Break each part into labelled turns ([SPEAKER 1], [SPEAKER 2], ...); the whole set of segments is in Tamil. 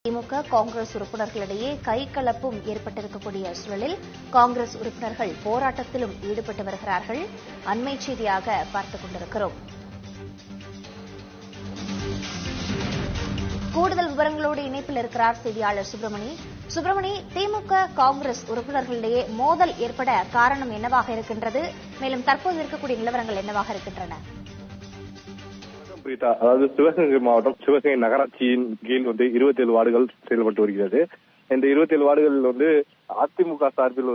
[SPEAKER 1] திமுக காங்கிரஸ் உறுப்பினர்களிடையே கைகலப்பும் ஏற்பட்டிருக்கக்கூடிய சூழலில் காங்கிரஸ் உறுப்பினர்கள் போராட்டத்திலும் ஈடுபட்டு வருகிறார்கள். அண்மை செய்தியாக பார்த்துக் கொண்டிருக்கிறோம். கூடுதல் விவரங்களோடு இணைப்பில் இருக்கிறார் செய்தியாளர் சுப்பிரமணி. திமுக காங்கிரஸ் உறுப்பினர்களிடையே மோதல் ஏற்பட காரணம் என்னவாக இருக்கின்றது? மேலும் தற்போது இருக்கக்கூடிய நிலவரங்கள் என்னவாக இருக்கின்றன?
[SPEAKER 2] அதாவது சிவகங்கை மாவட்டம் சிவகங்கை நகராட்சியின் கீழ் 27 வார்டுகள் செயல்பட்டு வருகிறது. இந்த 27 வார்டுகளில் அதிமுக சார்பில்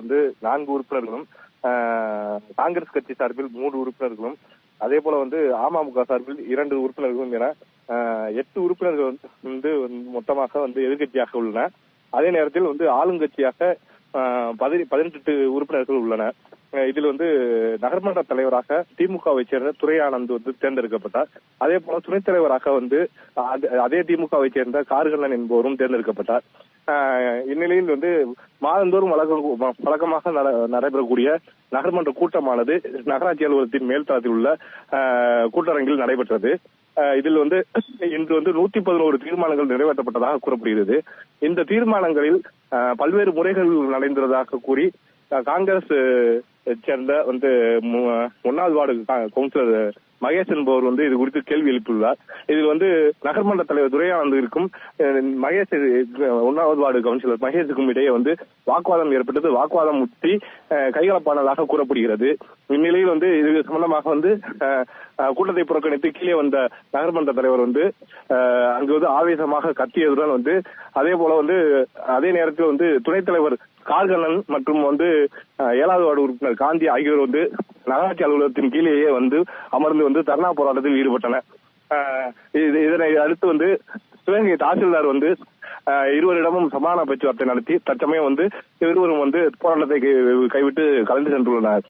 [SPEAKER 2] 4 உறுப்பினர்களும், காங்கிரஸ் கட்சி சார்பில் 3 உறுப்பினர்களும், அதே போல அமமுக சார்பில் 2 உறுப்பினர்களும் என 8 உறுப்பினர்கள் மொத்தமாக எதிர்கட்சியாக உள்ளன. அதே நேரத்தில் ஆளுங்கட்சியாக 18 உறுப்பினர்கள் உள்ளன. இதில் நகர்மன்ற தலைவராக திமுகவை சேர்ந்த துரை ஆனந்த் தேர்ந்தெடுக்கப்பட்டார். அதே போல துணைத் தலைவராக அதே திமுகவை சேர்ந்த கார்கண்ணன் என்பவரும் தேர்ந்தெடுக்கப்பட்டார். இந்நிலையில் மாதந்தோறும் வழக்கமாக நடைபெறக்கூடிய நகர்மன்ற கூட்டமானது நகராட்சி அலுவலகத்தின் மேல்தளத்தில் உள்ள கூட்டரங்கில் நடைபெற்றது. இதில் இன்று 111 தீர்மானங்கள் நிறைவேற்றப்பட்டதாக கூறப்படுகிறது. இந்த தீர்மானங்களில் பல்வேறு முறைகள் நடைந்ததாக கூறி காங்கிரஸ் சேர்ந்த 1வது வார்டு கவுன்சிலர் மகேஷ் என்பவர் இது குறித்து கேள்வி எழுப்பியுள்ளார். இதில் நகர்மன்ற தலைவர் துரை ஆனந்திற்கும் மகேஷ் 1வது வார்டு கவுன்சிலர் மகேஷுக்கும் இடையே வாக்குவாதம் ஏற்பட்டது. வாக்குவாதம் முற்றி கைகலப்பானதாக கூறப்படுகிறது. இந்நிலையில் இது சம்பந்தமாக கூட்டத்தை புறக்கணித்து கீழே வந்த நகர்மன்ற தலைவர் அங்கு ஆவேசமாக கத்தியதுடன் அதே போல அதே நேரத்தில் துணைத் தலைவர் கார்கண்ணன் மற்றும் 7வது வார்டு உறுப்பினர் காந்தி ஆகியோர் நகராட்சி அலுவலகத்தின் கீழேயே அமர்ந்து தர்ணா போராட்டத்தில் ஈடுபட்டனர். இதனை அடுத்து சிவகங்கை தாசில்தார் இருவரிடமும் சமாதான பேச்சுவார்த்தை நடத்தி தற்சமயம் இருவரும் போராட்டத்தை கைவிட்டு கலந்து சென்றுள்ளனர்.